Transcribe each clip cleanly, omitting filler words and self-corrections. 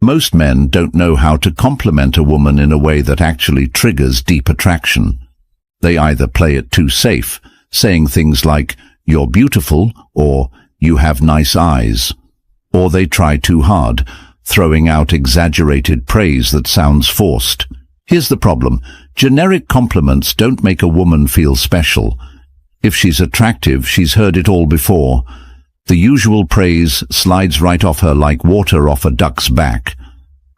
Most men don't know how to compliment a woman in a way that actually triggers deep attraction. They either play it too safe, saying things like, "You're beautiful," or "You have nice eyes," or they try too hard, throwing out exaggerated praise that sounds forced. Here's the problem. Generic compliments don't make a woman feel special. If she's attractive, she's heard it all before. The usual praise slides right off her like water off a duck's back.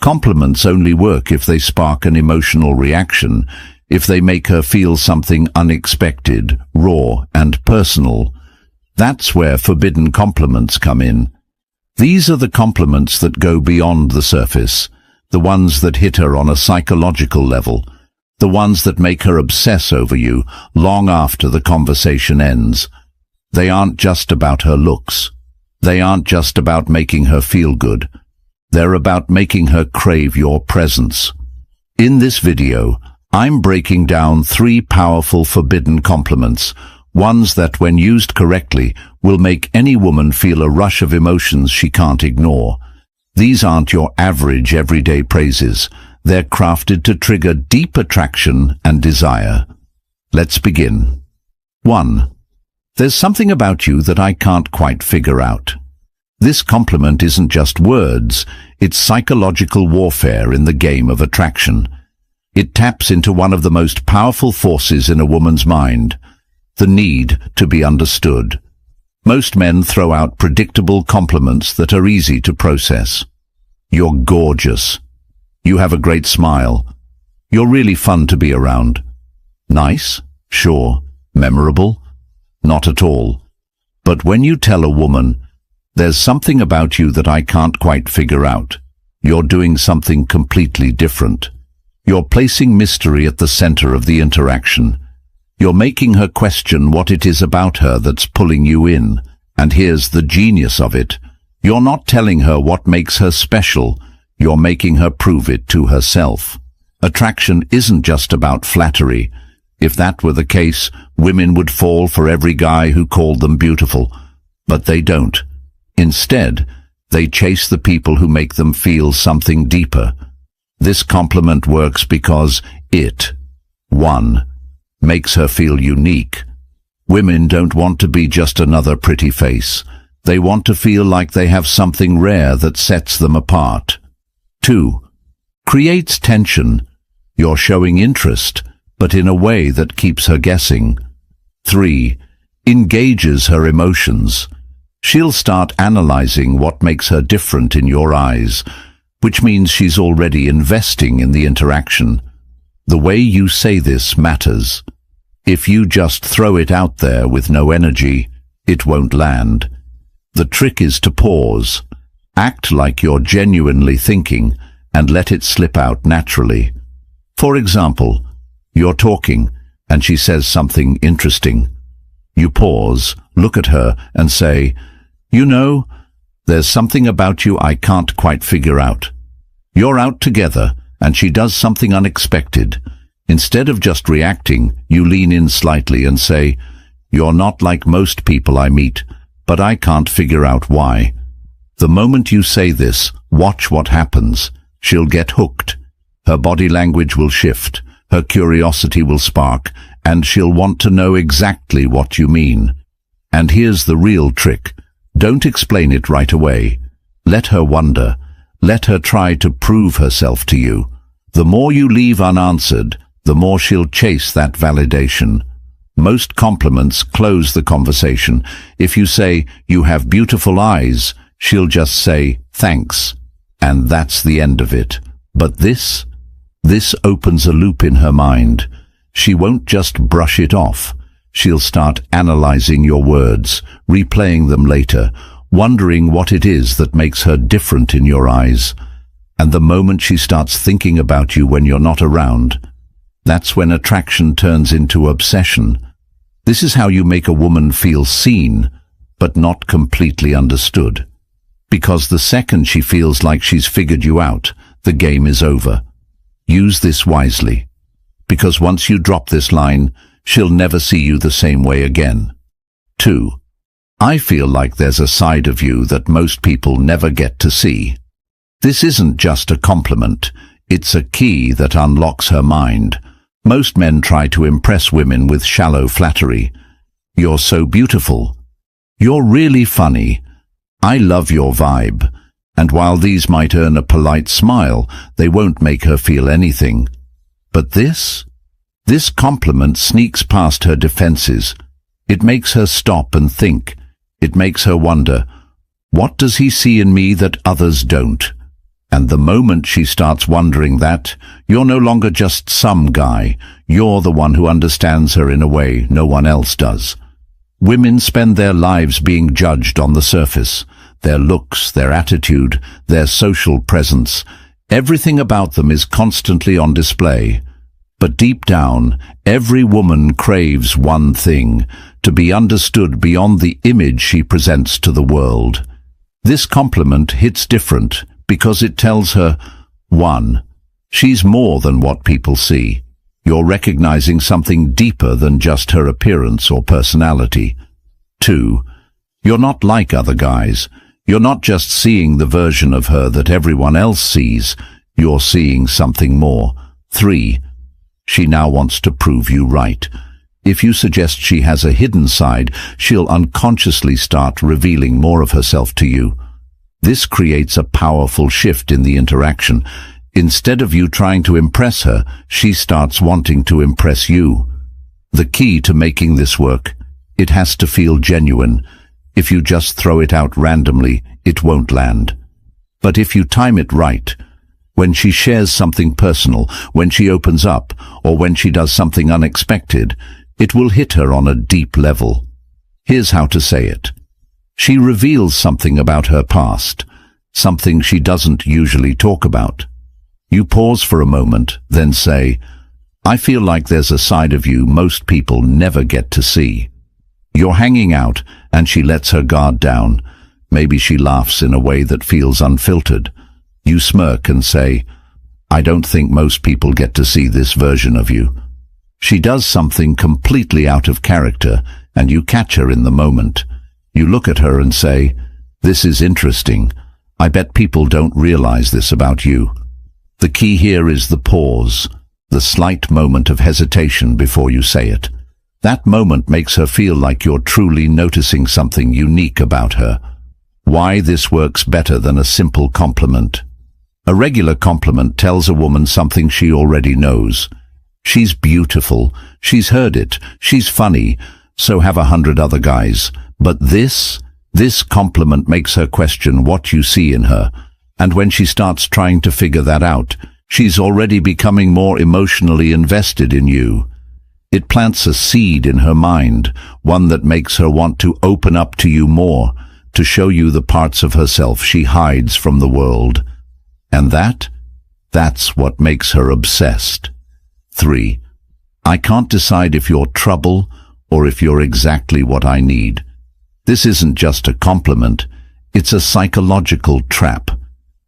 Compliments only work if they spark an emotional reaction, if they make her feel something unexpected, raw, and personal. That's where forbidden compliments come in. These are the compliments that go beyond the surface, the ones that hit her on a psychological level, the ones that make her obsess over you long after the conversation ends. They aren't just about her looks. They aren't just about making her feel good. They're about making her crave your presence. In this video, I'm breaking down 3 powerful forbidden compliments, ones that, when used correctly, will make any woman feel a rush of emotions she can't ignore. These aren't your average everyday praises. They're crafted to trigger deep attraction and desire. Let's begin. 1. There's something about you that I can't quite figure out. This compliment isn't just words, it's psychological warfare in the game of attraction. It taps into one of the most powerful forces in a woman's mind, the need to be understood. Most men throw out predictable compliments that are easy to process. "You're gorgeous." "You have a great smile." "You're really fun to be around." Nice? Sure. Memorable? Not at all. But when you tell a woman, "There's something about you that I can't quite figure out," you're doing something completely different. You're placing mystery at the center of the interaction. You're making her question what it is about her that's pulling you in. And here's the genius of it. You're not telling her what makes her special. You're making her prove it to herself. Attraction isn't just about flattery. If that were the case, women would fall for every guy who called them beautiful. But they don't. Instead, they chase the people who make them feel something deeper. This compliment works because it, 1, makes her feel unique. Women don't want to be just another pretty face. They want to feel like they have something rare that sets them apart. 2, creates tension. You're showing interest, but in a way that keeps her guessing. 3, engages her emotions. She'll start analyzing what makes her different in your eyes, which means she's already investing in the interaction. The way you say this matters. If you just throw it out there with no energy, it won't land. The trick is to pause, act like you're genuinely thinking, and let it slip out naturally. For example, you're talking, and she says something interesting. You pause, look at her, and say, "You know, there's something about you I can't quite figure out." You're out together, and she does something unexpected. Instead of just reacting, you lean in slightly and say, "You're not like most people I meet, but I can't figure out why." The moment you say this, watch what happens. She'll get hooked. Her body language will shift, her curiosity will spark, and she'll want to know exactly what you mean. And here's the real trick. Don't explain it right away. Let her wonder. Let her try to prove herself to you. The more you leave unanswered, the more she'll chase that validation. Most compliments close the conversation. If you say, "You have beautiful eyes," she'll just say, "Thanks." And that's the end of it. But this opens a loop in her mind. She won't just brush it off. She'll start analyzing your words, replaying them later, wondering what it is that makes her different in your eyes. And the moment she starts thinking about you when you're not around, that's when attraction turns into obsession. This is how you make a woman feel seen, but not completely understood. Because the second she feels like she's figured you out, the game is over. Use this wisely. Because once you drop this line, she'll never see you the same way again. 2. I feel like there's a side of you that most people never get to see. This isn't just a compliment, it's a key that unlocks her mind. Most men try to impress women with shallow flattery. You're so beautiful. You're really funny. I love your vibe. And while these might earn a polite smile, they won't make her feel anything. But this compliment sneaks past her defenses. It makes her stop and think. It makes her wonder, what does he see in me that others don't? And the moment she starts wondering that, you're no longer just some guy. You're the one who understands her in a way no one else does. Women spend their lives being judged on the surface. Their looks, their attitude, their social presence. Everything about them is constantly on display. But deep down, every woman craves one thing, to be understood beyond the image she presents to the world. This compliment hits different because it tells her, 1. She's more than what people see. You're recognizing something deeper than just her appearance or personality. 2. You're not like other guys. You're not just seeing the version of her that everyone else sees. You're seeing something more. 3. She now wants to prove you right. If you suggest she has a hidden side, she'll unconsciously start revealing more of herself to you. This creates a powerful shift in the interaction. Instead of you trying to impress her, she starts wanting to impress you. The key to making this work, it has to feel genuine. If you just throw it out randomly, it won't land. But if you time it right, when she shares something personal, when she opens up, or when she does something unexpected, it will hit her on a deep level. Here's how to say it. She reveals something about her past, something she doesn't usually talk about. You pause for a moment, then say, I feel like there's a side of you most people never get to see. You're hanging out, and she lets her guard down. Maybe she laughs in a way that feels unfiltered. You smirk and say, I don't think most people get to see this version of you. She does something completely out of character, and you catch her in the moment. You look at her and say, this is interesting. I bet people don't realize this about you. The key here is the pause, the slight moment of hesitation before you say it. That moment makes her feel like you're truly noticing something unique about her. Why this works better than a simple compliment. A regular compliment tells a woman something she already knows. She's beautiful, she's heard it, she's funny, so have 100 other guys. But this compliment makes her question what you see in her, and when she starts trying to figure that out, she's already becoming more emotionally invested in you. It plants a seed in her mind, one that makes her want to open up to you more, to show you the parts of herself she hides from the world. And that's what makes her obsessed. 3. I can't decide if you're trouble or if you're exactly what I need. This isn't just a compliment, it's a psychological trap.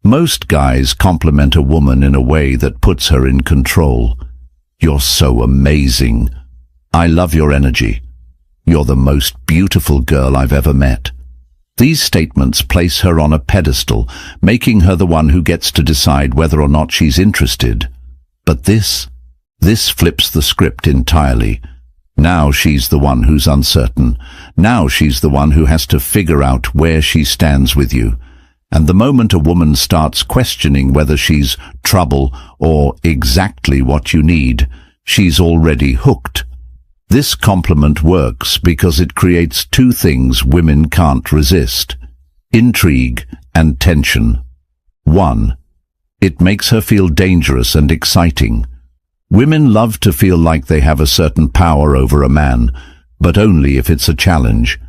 Most guys compliment a woman in a way that puts her in control. You're so amazing. I love your energy. You're the most beautiful girl I've ever met. These statements place her on a pedestal, making her the one who gets to decide whether or not she's interested. But this flips the script entirely. Now she's the one who's uncertain. Now she's the one who has to figure out where she stands with you. And the moment a woman starts questioning whether she's trouble or exactly what you need, she's already hooked. This compliment works because it creates two things women can't resist: intrigue and tension. 1. It makes her feel dangerous and exciting. Women love to feel like they have a certain power over a man, but only if it's a challenge.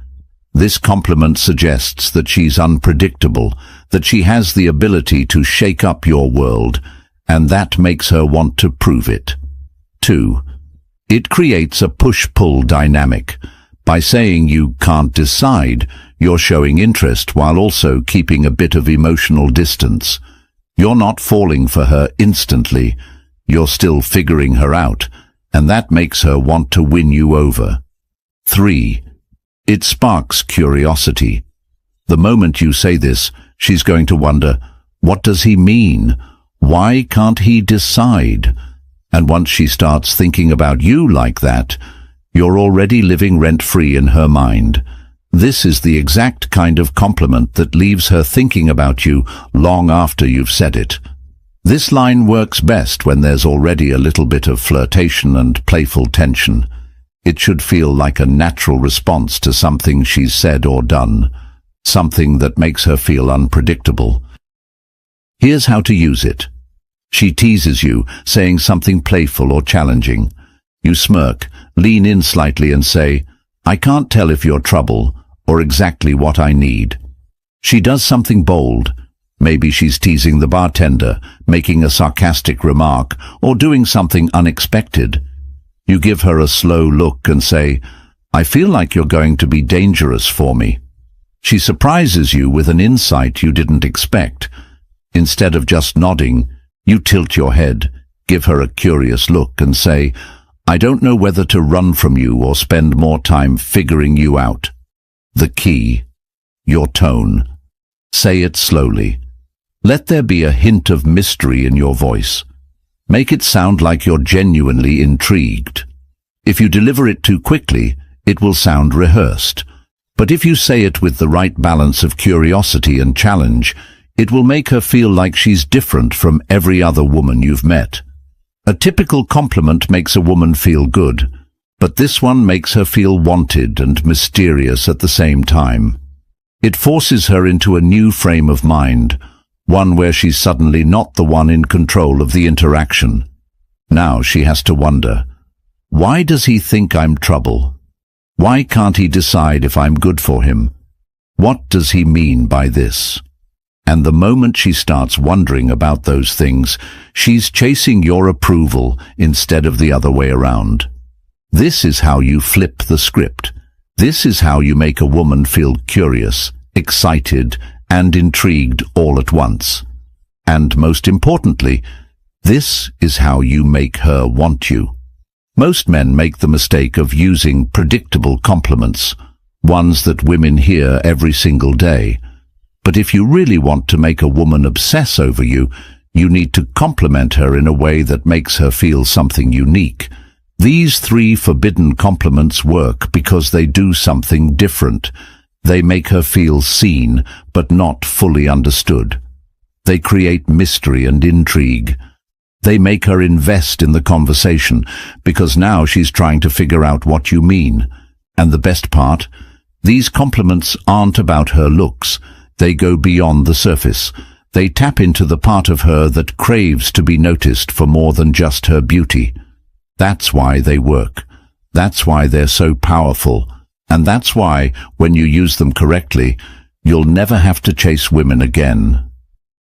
This compliment suggests that she's unpredictable, that she has the ability to shake up your world, and that makes her want to prove it. 2. It creates a push-pull dynamic. By saying you can't decide, you're showing interest while also keeping a bit of emotional distance. You're not falling for her instantly. You're still figuring her out, and that makes her want to win you over. 3. It sparks curiosity. The moment you say this, she's going to wonder, What does he mean? Why can't he decide? And once she starts thinking about you like that, you're already living rent-free in her mind. This is the exact kind of compliment that leaves her thinking about you long after you've said it. This line works best when there's already a little bit of flirtation and playful tension. It should feel like a natural response to something she's said or done, something that makes her feel unpredictable. Here's how to use it. She teases you, saying something playful or challenging. You smirk, lean in slightly and say, "I can't tell if you're trouble or exactly what I need." She does something bold. Maybe she's teasing the bartender, making a sarcastic remark, or doing something unexpected. You give her a slow look and say, "I feel like you're going to be dangerous for me." She surprises you with an insight you didn't expect. Instead of just nodding, you tilt your head, give her a curious look and say, "I don't know whether to run from you or spend more time figuring you out." The key, your tone. Say it slowly. Let there be a hint of mystery in your voice. Make it sound like you're genuinely intrigued. If you deliver it too quickly, it will sound rehearsed. But if you say it with the right balance of curiosity and challenge, it will make her feel like she's different from every other woman you've met. A typical compliment makes a woman feel good, but this one makes her feel wanted and mysterious at the same time. It forces her into a new frame of mind, one where she's suddenly not the one in control of the interaction. Now she has to wonder, why does he think I'm trouble? Why can't he decide if I'm good for him? What does he mean by this? And the moment she starts wondering about those things, she's chasing your approval instead of the other way around. This is how you flip the script. This is how you make a woman feel curious, excited, and intrigued all at once. And most importantly, this is how you make her want you. Most men make the mistake of using predictable compliments, ones that women hear every single day. But if you really want to make a woman obsess over you, you need to compliment her in a way that makes her feel something unique. These 3 forbidden compliments work because they do something different. They make her feel seen, but not fully understood. They create mystery and intrigue. They make her invest in the conversation, because now she's trying to figure out what you mean. And the best part? These compliments aren't about her looks. They go beyond the surface. They tap into the part of her that craves to be noticed for more than just her beauty. That's why they work. That's why they're so powerful. And that's why, when you use them correctly, you'll never have to chase women again.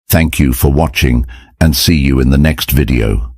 Thank you for watching, and see you in the next video.